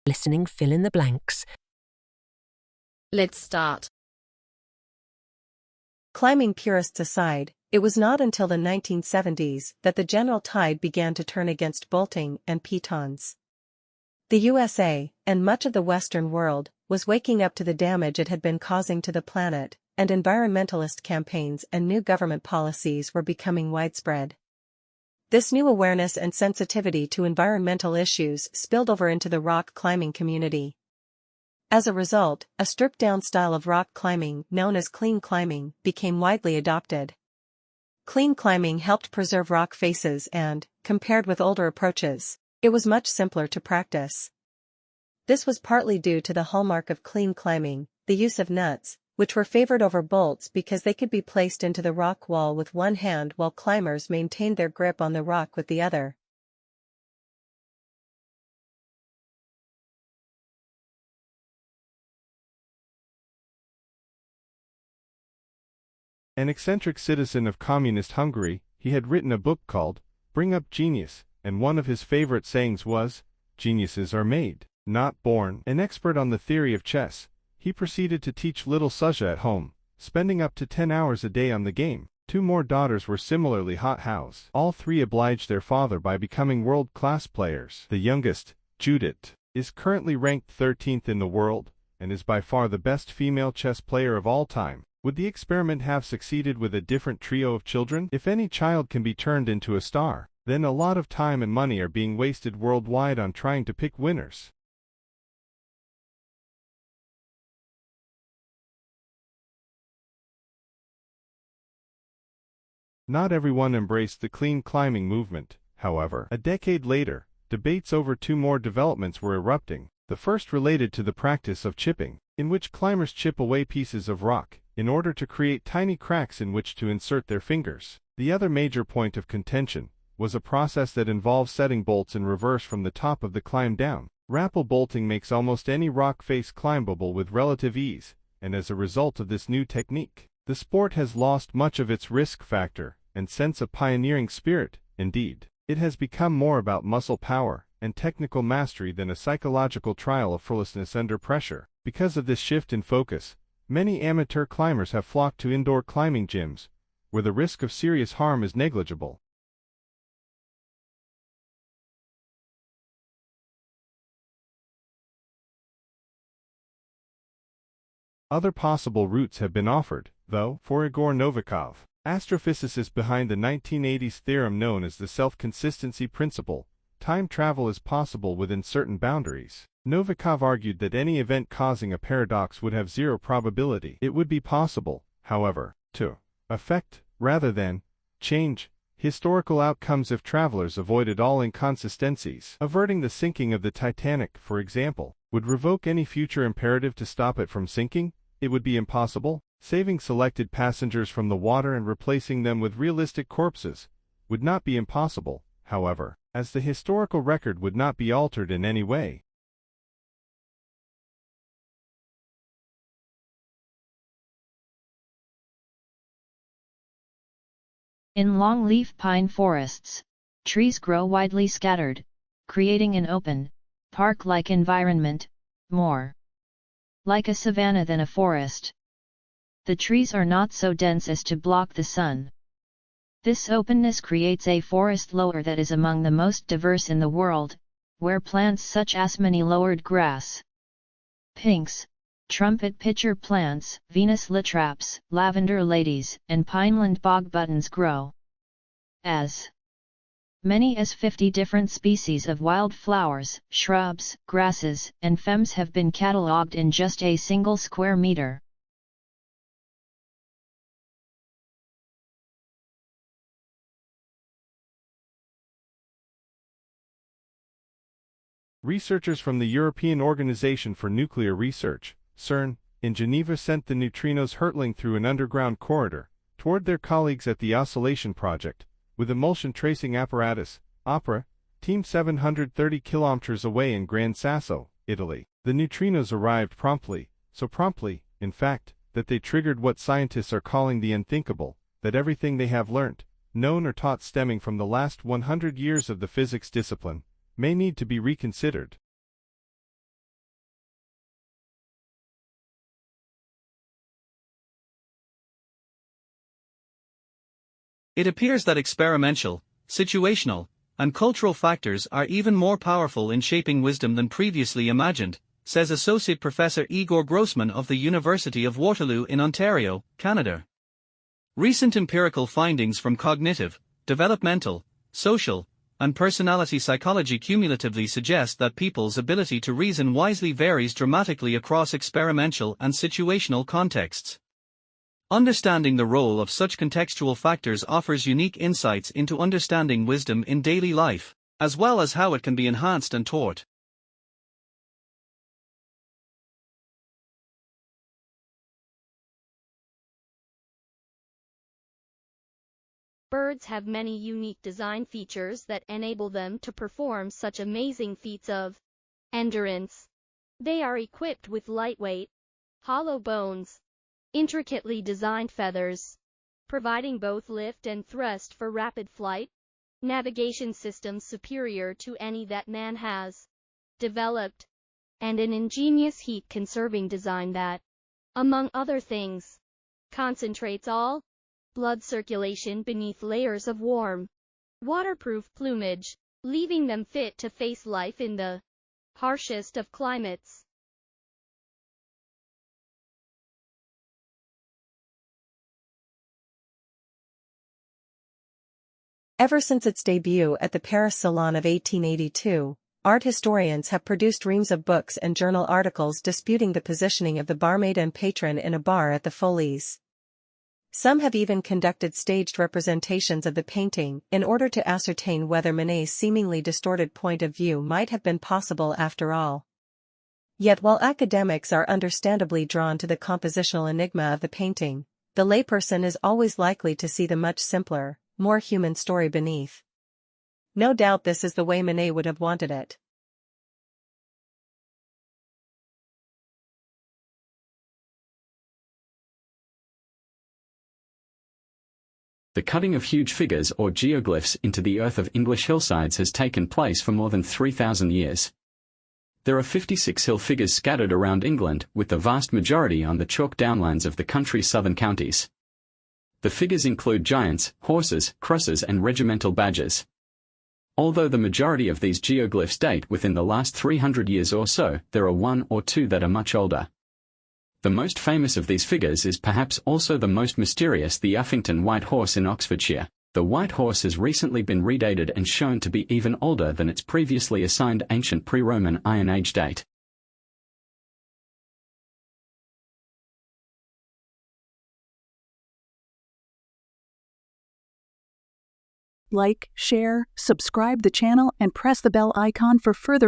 Listening, fill in the blanks. Let's start. Climbing purists aside, it was not until the 1970s that the general tide began to turn against bolting and pitons. The USA, and much of the Western world, was waking up to the damage it had been causing to the planet, and environmentalist campaigns and new government policies were becoming widespread. This new awareness and sensitivity to environmental issues spilled over into the rock climbing community. As a result, a stripped-down style of rock climbing known as clean climbing became widely adopted. Clean climbing helped preserve rock faces and, compared with older approaches, it was much simpler to practice. This was partly due to the hallmark of clean climbing, the use of nuts, which were favored over bolts because they could be placed into the rock wall with one hand while climbers maintained their grip on the rock with the other. An eccentric citizen of communist Hungary, he had written a book called Bring Up Genius, and one of his favorite sayings was, "Geniuses are made, not born." An expert on the theory of chess, he proceeded to teach little Sasha at home, spending up to 10 hours a day on the game. Two more daughters were similarly hot-housed. All three obliged their father by becoming world-class players. The youngest, Judith, is currently ranked 13th in the world, and is by far the best female chess player of all time. Would the experiment have succeeded with a different trio of children? If any child can be turned into a star, then a lot of time and money are being wasted worldwide on trying to pick winners. Not everyone embraced the clean climbing movement, however. A decade later, debates over two more developments were erupting. The first related to the practice of chipping, in which climbers chip away pieces of rock in order to create tiny cracks in which to insert their fingers. The other major point of contention was a process that involves setting bolts in reverse from the top of the climb down. Rappel bolting makes almost any rock face climbable with relative ease, and as a result of this new technique, the sport has lost much of its risk factor and sense of pioneering spirit. Indeed, it has become more about muscle power and technical mastery than a psychological trial of fearlessness under pressure. Because of this shift in focus, many amateur climbers have flocked to indoor climbing gyms, where the risk of serious harm is negligible. Other possible routes have been offered, though, for Igor Novikov, astrophysicist behind the 1980s theorem known as the self-consistency principle. Time travel is possible within certain boundaries. Novikov argued that any event causing a paradox would have zero probability. It would be possible, however, to affect, rather than change, historical outcomes if travelers avoided all inconsistencies. Averting the sinking of the Titanic, for example, would revoke any future imperative to stop it from sinking. It would be impossible. Saving selected passengers from the water and replacing them with realistic corpses would not be impossible, however, as the historical record would not be altered in any way. In longleaf pine forests, trees grow widely scattered, creating an open, park-like environment, more like a savanna than a forest. The trees are not so dense as to block the sun. This openness creates a forest lower that is among the most diverse in the world, where plants such as many-lowered grass, pinks, trumpet pitcher plants, Venus lytraps, lavender ladies, and pineland bog buttons grow. As many as 50 different species of wild flowers, shrubs, grasses, and ferns have been catalogued in just a single square meter. Researchers from the European Organization for Nuclear Research, CERN, in Geneva sent the neutrinos hurtling through an underground corridor toward their colleagues at the Oscillation Project, with emulsion tracing apparatus, OPERA, team 730 kilometers away in Gran Sasso, Italy. The neutrinos arrived promptly, so promptly, in fact, that they triggered what scientists are calling the unthinkable, that everything they have learnt, known or taught stemming from the last 100 years of the physics discipline, may need to be reconsidered. It appears that experimental, situational, and cultural factors are even more powerful in shaping wisdom than previously imagined, says Associate Professor Igor Grossman of the University of Waterloo in Ontario, Canada. Recent empirical findings from cognitive, developmental, social, and personality psychology cumulatively suggest that people's ability to reason wisely varies dramatically across experimental and situational contexts. Understanding the role of such contextual factors offers unique insights into understanding wisdom in daily life, as well as how it can be enhanced and taught. Birds have many unique design features that enable them to perform such amazing feats of endurance. They are equipped with lightweight, hollow bones, intricately designed feathers, providing both lift and thrust for rapid flight, navigation systems superior to any that man has developed, and an ingenious heat-conserving design that, among other things, concentrates all blood circulation beneath layers of warm, waterproof plumage, leaving them fit to face life in the harshest of climates. Ever since its debut at the Paris Salon of 1882, art historians have produced reams of books and journal articles disputing the positioning of the barmaid and patron in a bar at the Folies. Some have even conducted staged representations of the painting in order to ascertain whether Manet's seemingly distorted point of view might have been possible after all. Yet while academics are understandably drawn to the compositional enigma of the painting, the layperson is always likely to see the much simpler, more human story beneath. No doubt this is the way Manet would have wanted it. The cutting of huge figures or geoglyphs into the earth of English hillsides has taken place for more than 3,000 years. There are 56 hill figures scattered around England, with the vast majority on the chalk downlands of the country's southern counties. The figures include giants, horses, crosses and regimental badges. Although the majority of these geoglyphs date within the last 300 years or so, there are one or two that are much older. The most famous of these figures is perhaps also the most mysterious, the Uffington White Horse in Oxfordshire. The White Horse has recently been redated and shown to be even older than its previously assigned ancient pre-Roman Iron Age date. Like, share, subscribe the channel and press the bell icon for further